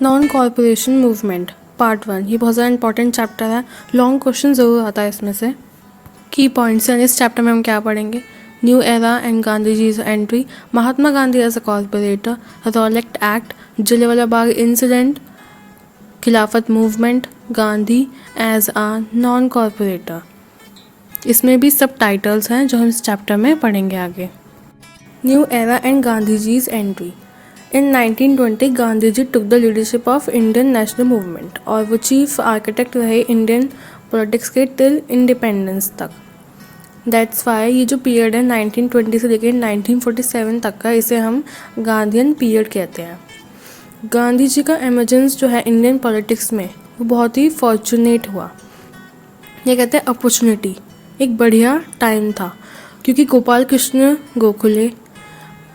Non corporation movement part 1। ये बहुत ज़्यादा इंपॉर्टेंट चैप्टर है, लॉन्ग क्वेश्चन ज़रूर आता है इसमें से। की पॉइंट्स हैं इस चैप्टर में हम क्या पढ़ेंगे। न्यू एरा एंड गांधी जीज entry, Mahatma Gandhi as a corporator, Rowlatt Act, Jallianwala Bagh incident, Khilafat movement, Gandhi as a non corporator. इसमें भी सब टाइटल्स हैं जो हम इस चैप्टर में पढ़ेंगे आगे। न्यू एरा एंड गांधी जीज entry. In 1920 Gandhi ji took the leadership of Indian national movement और वो चीफ आर्किटेक्ट रहे इंडियन पॉलिटिक्स के टिल इंडिपेंडेंस तक। दैट्स वाई ये जो पीरियड है 1920 से लेकर 1947 तक का, इसे हम गांधीयन पीरियड कहते हैं। गांधी जी का एमर्जेंस जो है इंडियन पॉलिटिक्स में वो बहुत ही फॉर्चुनेट हुआ। ये कहते हैं अपॉर्चुनिटी, एक बढ़िया टाइम था, क्योंकि गोपाल कृष्ण गोखले,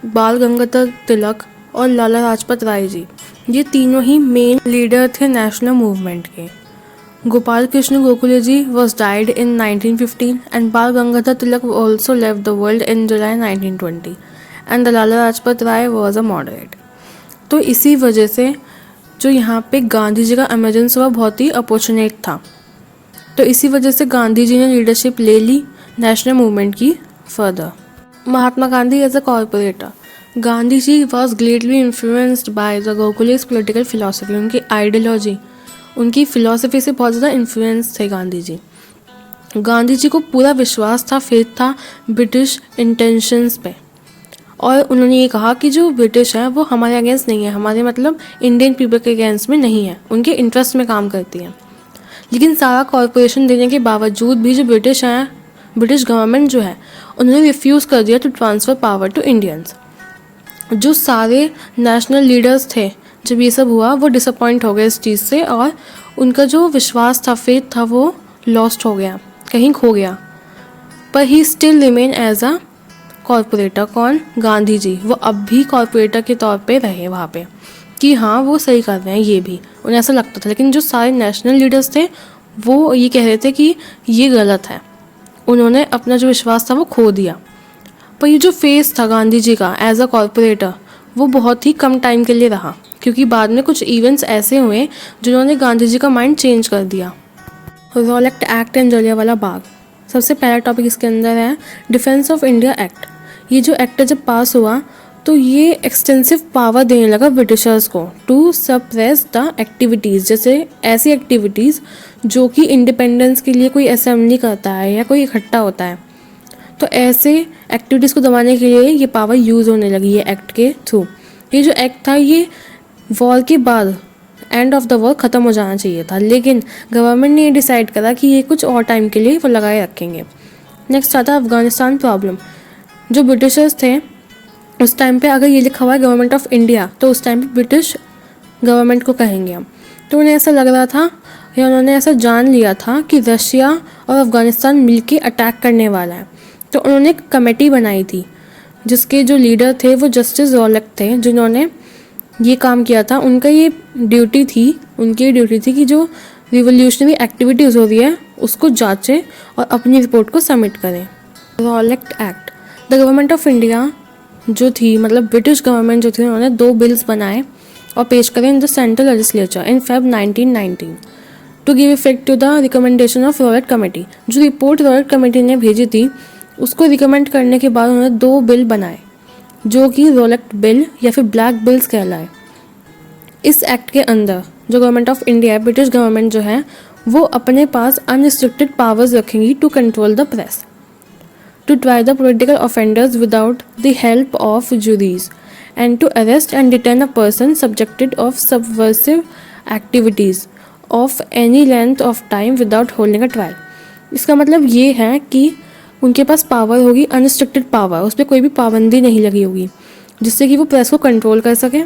बाल गंगाधर तिलक और लाला लाजपत राय जी, ये तीनों ही मेन लीडर थे नेशनल मूवमेंट के। Gopal Krishna Gokhale ji was died in 1915 and Bal Gangadhar Tilak also left the world in July 1920 and the Lala Lajpat Rai was a moderate. तो इसी वजह से जो यहाँ पे गांधी जी का एमरजेंस हुआ बहुत ही अपॉर्चुनेट था। तो इसी वजह से गांधी जी ने लीडरशिप ले ली नेशनल मूवमेंट की further. Mahatma Gandhi as a corporator, Gandhi ji was greatly influenced by the Gokhale's political philosophy. उनकी आइडियोलॉजी, उनकी फिलोसफी से बहुत ज़्यादा इन्फ्लुएंस थे गांधी जी। गांधी जी को पूरा विश्वास था, फेथ था ब्रिटिश इंटेंशंस पे, और उन्होंने ये कहा कि जो ब्रिटिश है वो हमारे अगेंस्ट नहीं है, हमारे मतलब इंडियन पीपल के अगेंस्ट में नहीं है, उनके इंटरेस्ट में काम करती है। लेकिन सारा कॉर्पोरेशन देने के बावजूद भी जो ब्रिटिश हैं, ब्रिटिश गवर्नमेंट जो है, उन्होंने रिफ्यूज़ कर दिया to transfer power to Indians. जो सारे नेशनल लीडर्स थे, जब ये सब हुआ वो डिसअपॉइंट हो गए इस चीज़ से, और उनका जो विश्वास था, फेथ था, वो लॉस्ट हो गया, कहीं खो गया। पर ही still remain as a corporator. कौन? गांधी जी। वो अब भी कॉर्पोरेटर के तौर पे रहे वहाँ पे, कि हाँ वो सही कर रहे हैं, ये भी उन्हें ऐसा लगता था। लेकिन जो सारे नेशनल लीडर्स थे वो ये कह रहे थे कि ये गलत है, उन्होंने अपना जो विश्वास था वो खो दिया। पर ये जो फेस था गांधी जी का एज अ कॉर्पोरेटर, वो बहुत ही कम टाइम के लिए रहा, क्योंकि बाद में कुछ इवेंट्स ऐसे हुए जिन्होंने गांधी जी का माइंड चेंज कर दिया। Rowlatt act and Jallianwala Bagh. सबसे पहला टॉपिक इसके अंदर है डिफेंस ऑफ इंडिया एक्ट। ये जो एक्ट जब पास हुआ तो ये एक्सटेंसिव पावर देने लगा ब्रिटिशर्स को टू सप्रेस द एक्टिविटीज़, जैसे ऐसी एक्टिविटीज़ जो कि इंडिपेंडेंस के लिए कोई असेंबली करता है या कोई इकट्ठा होता है, तो ऐसे एक्टिविटीज़ को दबाने के लिए ये पावर यूज़ होने लगी है एक्ट के थ्रू। ये जो एक्ट था ये वॉर के बाद, एंड ऑफ द वॉर ख़त्म हो जाना चाहिए था, लेकिन गवर्नमेंट ने ये डिसाइड करा कि ये कुछ और टाइम के लिए वो लगाए रखेंगे। नेक्स्ट आता है अफगानिस्तान प्रॉब्लम। जो ब्रिटिशर्स थे उस टाइम पे अगर ये लिखा हुआ है गवर्नमेंट ऑफ इंडिया, तो उस टाइम पे ब्रिटिश गवर्नमेंट को कहेंगे हम। तो उन्हें ऐसा लग रहा था, या उन्होंने ऐसा जान लिया था कि रशिया और अफगानिस्तान मिलके अटैक करने वाला है। तो उन्होंने एक कमेटी बनाई थी जिसके जो लीडर थे वो जस्टिस रॉलेट थे, जिन्होंने ये काम किया था। उनकी ये ड्यूटी थी कि जो रिवोल्यूशनरी एक्टिविटीज़ हो रही है उसको जांचें और अपनी रिपोर्ट को सबमिट करें। Rowlatt act. The government of India जो थी, मतलब ब्रिटिश गवर्नमेंट जो थी, उन्होंने 2 बिल्स बनाए और पेश करें in the central legislature in Feb 1919 to give effect to the recommendation of Rowlatt committee. जो रिपोर्ट रॉलेट कमेटी ने भेजी थी उसको रिकमेंड करने के बाद उन्होंने 2 बिल बनाए जो कि रॉलेट बिल या फिर ब्लैक बिल्स कहलाए। इस एक्ट के अंदर जो government of India, British government जो है, वो अपने पास अनरिस्ट्रिक्टेड पावर्स रखेंगी to control the press, to try the political offenders without the help of juries and to arrest and detain a person subjected of subversive activities of any length of time without holding a trial। इसका मतलब ये है कि उनके पास power होगी, unrestricted power, उस पर कोई भी पाबंदी नहीं लगी होगी, जिससे कि वो प्रेस को कंट्रोल कर सके।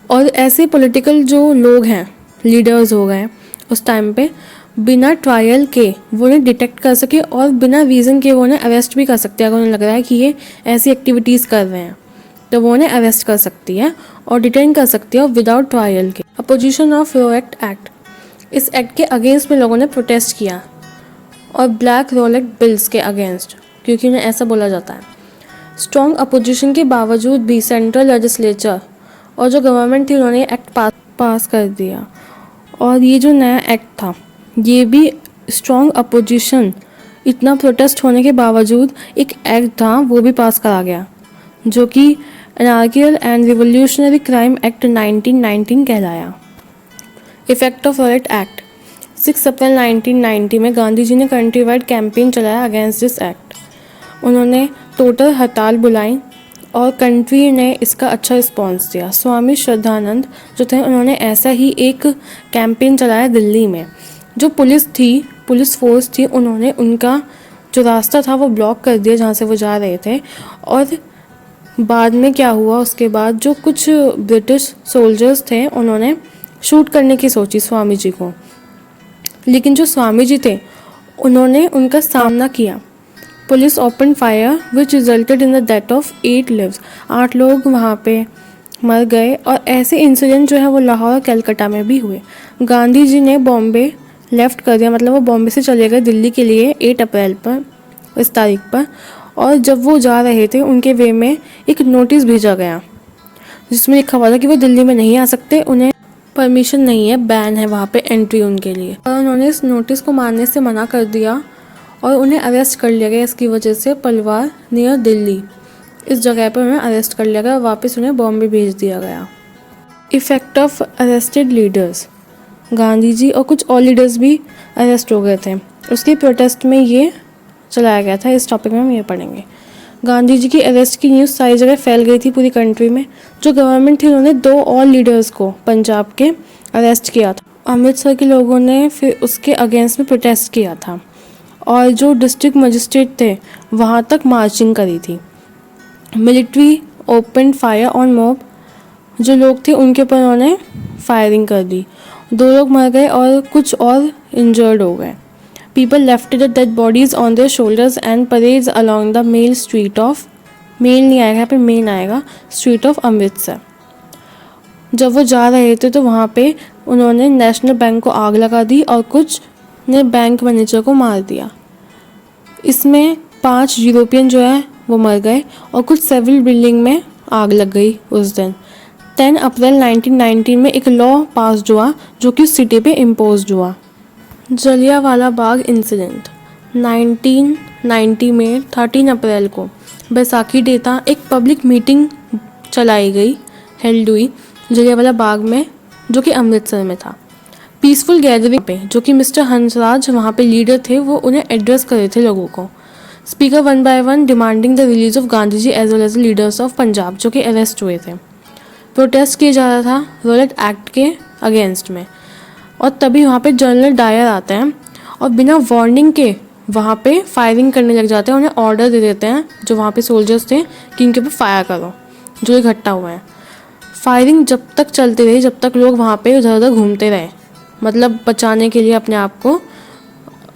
और ऐसे पॉलिटिकल जो लोग हैं, लीडर्स हो गए उस टाइम पे, बिना ट्रायल के वो उन्हें डिटेक्ट कर सके और बिना रीज़न के वो उन्हें अरेस्ट भी कर सकते हैं। अगर उन्हें लग रहा है कि ये ऐसी एक्टिविटीज़ कर रहे हैं तो वो उन्हें अरेस्ट कर सकती है और डिटेन कर सकती है विदाउट ट्रायल के। Opposition of Rowlatt act. इस एक्ट के अगेंस्ट में लोगों ने प्रोटेस्ट किया, और ब्लैक रॉलेट बिल्स के अगेंस्ट, क्योंकि उन्हें ऐसा बोला जाता है। स्ट्रॉन्ग अपोजिशन के बावजूद भी सेंट्रल लेजिस्लेचर और जो गवर्नमेंट थी उन्होंने एक्ट पास कर दिया। और ये जो नया एक्ट था ये भी स्ट्रॉन्ग अपोजिशन, इतना प्रोटेस्ट होने के बावजूद एक एक्ट था वो भी पास करा गया जो कि एनार्कियल एंड रिवोल्यूशनरी क्राइम एक्ट 1919 कहलाया। इफेक्ट ऑफ रॉलेट एक्ट 6 अप्रैल 1990 में गांधी जी ने कंट्री वाइड कैंपेन चलाया अगेंस्ट दिस एक्ट। उन्होंने टोटल हड़ताल बुलाई और कंट्री ने इसका अच्छा रिस्पॉन्स दिया। स्वामी श्रद्धानंद जो थे उन्होंने ऐसा ही एक कैंपेन चलाया दिल्ली में। जो पुलिस फोर्स थी उन्होंने उनका जो रास्ता था वो ब्लॉक कर दिया जहाँ से वो जा रहे थे। और बाद में क्या हुआ, उसके बाद जो कुछ ब्रिटिश सोल्जर्स थे उन्होंने शूट करने की सोची स्वामी जी को, लेकिन जो स्वामी जी थे उन्होंने उनका सामना किया। Police open fire which resulted in the death of 8 lives. 8 लोग वहाँ पे मर गए। और ऐसे इंसिडेंट जो है वो लाहौर और कलकत्ता में भी हुए। गांधी जी ने बॉम्बे लेफ़्ट कर दिया, मतलब वो बॉम्बे से चले गए दिल्ली के लिए 8 अप्रैल पर, इस तारीख पर। और जब वो जा रहे थे उनके वे में एक नोटिस भेजा गया जिसमें लिखा हुआ था कि वो दिल्ली में नहीं आ सकते, उन्हें परमिशन नहीं है, बैन है वहाँ पे एंट्री उनके लिए। और उन्होंने इस नोटिस को मानने से मना कर दिया और उन्हें अरेस्ट कर लिया गया। इसकी वजह से पलवार नियर दिल्ली इस जगह पर उन्हें अरेस्ट कर लिया गया और वापस उन्हें बॉम्बे भेज दिया गया। Effect of arrested leaders, Gandhi ji और कुछ और लीडर्स भी अरेस्ट हो गए थे। उसके प्रोटेस्ट में ये चलाया गया था। इस टॉपिक में हम ये पढ़ेंगे। गांधी जी की अरेस्ट की न्यूज़ सारी जगह फैल गई थी पूरी कंट्री में। जो गवर्नमेंट थी उन्होंने 2 और लीडर्स को पंजाब के अरेस्ट किया था। अमृतसर के लोगों ने फिर उसके अगेंस्ट में प्रोटेस्ट किया था और जो डिस्ट्रिक्ट मजिस्ट्रेट थे वहाँ तक मार्चिंग करी थी। Military open fire on mob, जो लोग थे उनके ऊपर उन्होंने फायरिंग कर दी। 2 लोग मर गए और कुछ और इंजर्ड हो गए। People left their dead bodies on their shoulders and parades along the main street of, mail नहीं आएगा यहाँ पे, मेन आएगा, स्ट्रीट ऑफ अमृतसर। जब वो जा रहे थे तो वहाँ पे उन्होंने नेशनल बैंक को आग लगा दी और कुछ ने बैंक मैनेजर को मार दिया। इसमें 5 यूरोपियन जो है वो मर गए और कुछ सिविल बिल्डिंग में आग लग गई उस दिन। 10 अप्रैल 1919 में एक लॉ पास हुआ जो कि सिटी पे इम्पोज हुआ। जलियांवाला बाग इंसिडेंट 1990 में 13 अप्रैल को बैसाखी डे था। एक पब्लिक मीटिंग चलाई गई, हेल्ड हुई जलियांवाला बाग में जो कि अमृतसर में था। पीसफुल गैदरिंग पे जो कि मिस्टर हंसराज वहाँ पे लीडर थे वो उन्हें एड्रेस कर रहे थे लोगों को। Speaker 1 by 1 demanding the release of Gandhi ji as well as leaders of Punjab जो कि अरेस्ट हुए थे। प्रोटेस्ट किया जा रहा था रॉलेट एक्ट के अगेंस्ट में। और तभी वहाँ पे जनरल डायर आते हैं और बिना वार्निंग के वहाँ पे फायरिंग करने लग जाते हैं। उन्हें ऑर्डर दे देते हैं जो वहाँ पे सोल्जर्स थे कि इनके ऊपर फायर करो, जो इकट्ठा हुए हैं। फायरिंग जब तक चलती रही जब तक लोग वहाँ पे इधर उधर घूमते रहे, मतलब बचाने के लिए अपने आप को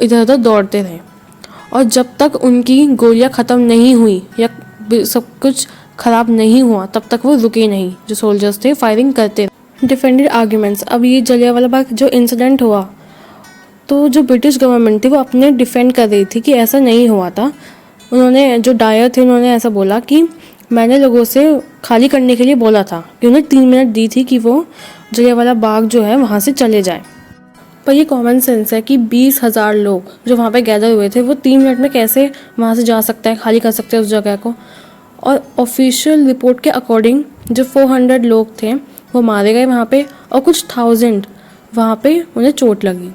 इधर उधर दौड़ते रहे। और जब तक उनकी गोलियाँ ख़त्म नहीं हुई या सब कुछ ख़राब नहीं हुआ तब तक वो रुके नहीं। जो सोल्जर्स थे फायरिंग करते रहे। डिफेंडेड आर्ग्यूमेंट्स, अब ये जलियांवाला बाग जो इंसिडेंट हुआ तो जो ब्रिटिश गवर्नमेंट थी वो अपने डिफेंड कर रही थी कि ऐसा नहीं हुआ था। उन्होंने, जो डायर थे, उन्होंने ऐसा बोला कि मैंने लोगों से खाली करने के लिए बोला था कि उन्हें 3 मिनट दी थी कि वो जलियांवाला बाग जो है वहाँ से चले जाए। पर ये कॉमन सेंस है कि 20,000 लोग जो वहाँ पे गैदर हुए थे वो 3 मिनट में कैसे वहाँ से जा सकता है, खाली कर सकते हैं उस जगह को। और ऑफिशियल रिपोर्ट के अकॉर्डिंग जो 400 लोग थे वो मारे गए वहाँ पे और कुछ 1000 वहाँ पे उन्हें चोट लगी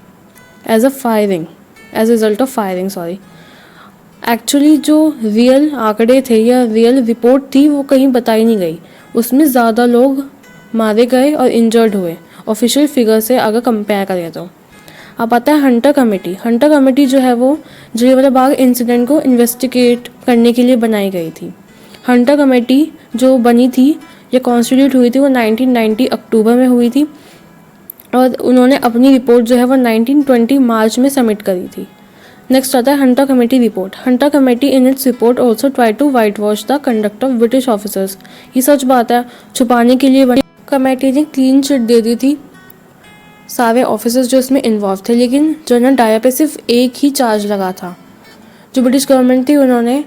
as result of firing. Actually जो रियल आंकड़े थे या रियल रिपोर्ट थी वो कहीं बताई नहीं गई। उसमें ज़्यादा लोग मारे गए और इंजर्ड हुए ऑफिशियल फिगर से अगर कंपेयर करें तो। अब आता है हंटर कमेटी। हंटर कमेटी जो है वो जलियांवाला बाग इंसिडेंट को इन्वेस्टिगेट करने के लिए बनाई गई थी। हंटर कमेटी जो बनी थी या कॉन्स्टिट्यूट हुई थी वो 1990 अक्टूबर में हुई थी और उन्होंने अपनी रिपोर्ट जो है वो 1920 मार्च में सबमिट करी थी। नेक्स्ट आता है Hunter committee report. Hunter committee in its report also try to whitewash the conduct of British officers. ये सच बात है, छुपाने के लिए बनी कमेटी ने क्लीन चिट दे दी थी सारे ऑफिसर्स जो इसमें इन्वॉल्व थे, लेकिन जनरल डायर पे सिर्फ एक ही चार्ज लगा था। जो ब्रिटिश गवर्नमेंट थी उन्होंने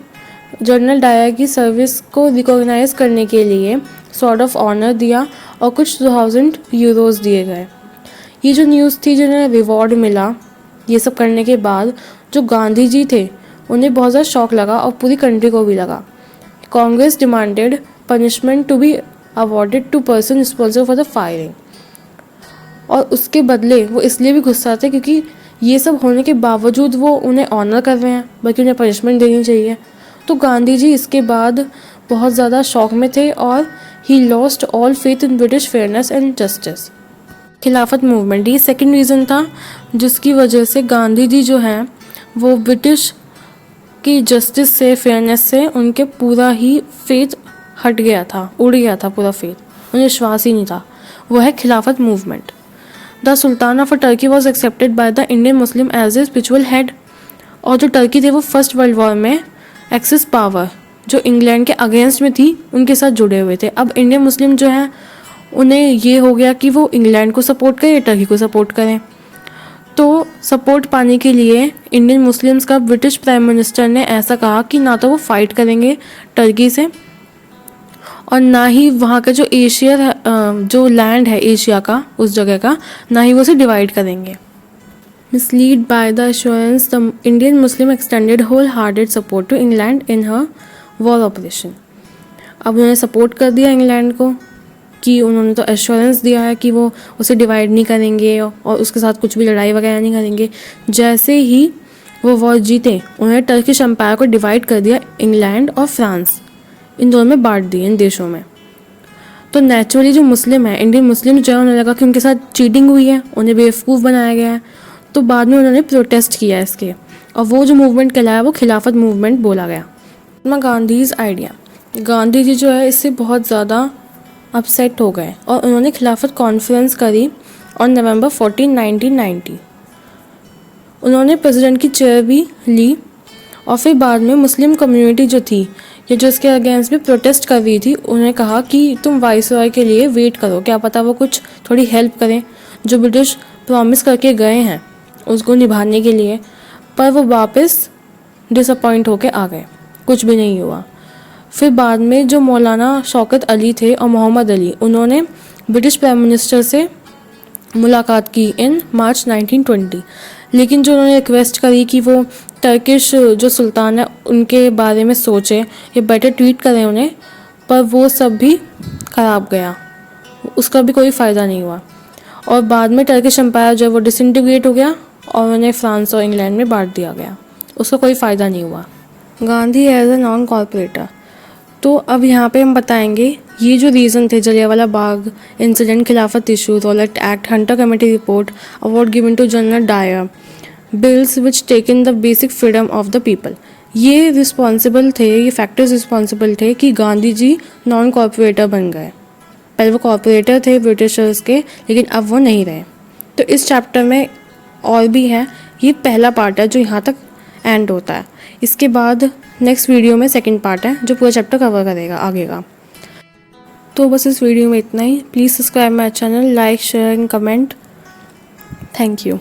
जनरल डायर की सर्विस को रिकॉग्नाइज करने के लिए सॉर्ड ऑफ ऑनर दिया और कुछ 2000 यूरोज़ दिए गए। ये जो न्यूज़ थी, जिन्हें रिवॉर्ड मिला ये सब करने के बाद, जो गांधी जी थे उन्हें बहुत ज़्यादा शौक लगा और पूरी कंट्री को भी लगा। Congress demanded punishment to be awarded to person responsible for the firing, और उसके बदले वो इसलिए भी गुस्सा थे क्योंकि ये सब होने के बावजूद वो उन्हें ऑनर कर रहे हैं, बल्कि उन्हें पनिशमेंट देनी चाहिए। तो गांधी जी इसके बाद बहुत ज़्यादा शौक में थे और he lost all faith in British fairness and justice. खिलाफत मूवमेंट, ये सेकंड रीज़न था जिसकी वजह से गांधी जी जो हैं वो ब्रिटिश की जस्टिस से, फेयरनेस से उनके पूरा ही फेथ हट गया था, उड़ गया था पूरा फेथ, उन्हें विश्वास ही नहीं था। वो है Khilafat movement. The sultan of Turkey was accepted by the Indian Muslim as a spiritual head. और जो टर्की थे वो फर्स्ट वर्ल्ड वॉर में एक्सिस पावर जो इंग्लैंड के अगेंस्ट में थी उनके साथ जुड़े हुए थे। अब इंडियन मुस्लिम जो हैं उन्हें ये हो गया कि वो इंग्लैंड को सपोर्ट करें या टर्की को सपोर्ट करें। तो सपोर्ट पाने के लिए इंडियन मुस्लिम्स का ब्रिटिश प्राइम मिनिस्टर ने ऐसा कहा कि ना तो वो फाइट करेंगे टर्की से और ना ही वहाँ का जो एशिया जो लैंड है एशिया का, उस जगह का, ना ही वो उसे डिवाइड करेंगे। Misled by the assurance, the Indian Muslim extended wholehearted support to England in her war operation. अब उन्होंने सपोर्ट कर दिया इंग्लैंड को कि उन्होंने तो एश्योरेंस दिया है कि वो उसे डिवाइड नहीं करेंगे और उसके साथ कुछ भी लड़ाई वगैरह नहीं करेंगे। जैसे ही वो वॉर जीते उन्होंने टर्किश एम्पायर को डिवाइड कर दिया, इंग्लैंड और फ्रांस इन दोनों में बांट दिए, इन देशों में। तो नेचुरली जो मुस्लिम है, इंडियन मुस्लिम जो है, उन्हें लगा कि उनके साथ चीटिंग हुई है, उन्हें बेवकूफ़ बनाया गया है। तो बाद में उन्होंने प्रोटेस्ट किया इसके, और वो जो मूवमेंट कहलाया वो खिलाफत मूवमेंट बोला गया। महात्मा गांधीज़ आइडिया, गांधी जी जो है इससे बहुत ज़्यादा अपसेट हो गए और उन्होंने खिलाफत कॉन्फ्रेंस करी और नवंबर 14, 1990 उन्होंने प्रेसिडेंट की चेयर भी ली। और फिर बाद में मुस्लिम कम्युनिटी जो थी या जो इसके अगेंस्ट भी प्रोटेस्ट कर रही थी, उन्होंने कहा कि तुम वाइसरॉय के लिए वेट करो, क्या पता वो कुछ थोड़ी हेल्प करें, जो ब्रिटिश प्रॉमिस करके गए हैं उसको निभाने के लिए। पर वो वापस डिसअपॉइंट होके आ गए, कुछ भी नहीं हुआ। फिर बाद में जो मौलाना शौकत अली थे और मोहम्मद अली, उन्होंने ब्रिटिश प्राइम मिनिस्टर से मुलाकात की इन मार्च 1920। लेकिन जो उन्होंने रिक्वेस्ट करी कि वो टर्किश जो सुल्तान है उनके बारे में सोचे या बेटर ट्रीट करें उन्हें, पर वो सब भी ख़राब गया, उसका भी कोई फ़ायदा नहीं हुआ। और बाद में टर्किश एम्पायर जो है वो डिसइंटीग्रेट हो गया और उन्हें फ्रांस और इंग्लैंड में बांट दिया गया, उसका कोई फ़ायदा नहीं हुआ। Gandhi as a non cooperator, तो अब यहाँ पे हम बताएंगे ये जो रीज़न थे, Jallianwala Bagh incident, Khilafat issue, Rowlatt Act, Hunter committee report, award given to General Dyer, bills which taken the basic freedom of the people, ये रिस्पॉन्सिबल थे, ये फैक्टर्स रिस्पॉन्सिबल थे कि गांधी जी नॉन कॉर्पोरेटर बन गए। पहले वो कॉर्पोरेटर थे ब्रिटिशर्स के, लेकिन अब वो नहीं रहे। तो इस चैप्टर में और भी है, ये पहला पार्ट है जो यहाँ तक एंड होता है। इसके बाद नेक्स्ट वीडियो में सेकंड पार्ट है जो पूरा चैप्टर कवर करेगा आगे का। तो बस इस वीडियो में इतना ही। Please subscribe my channel, like, share and comment. Thank you.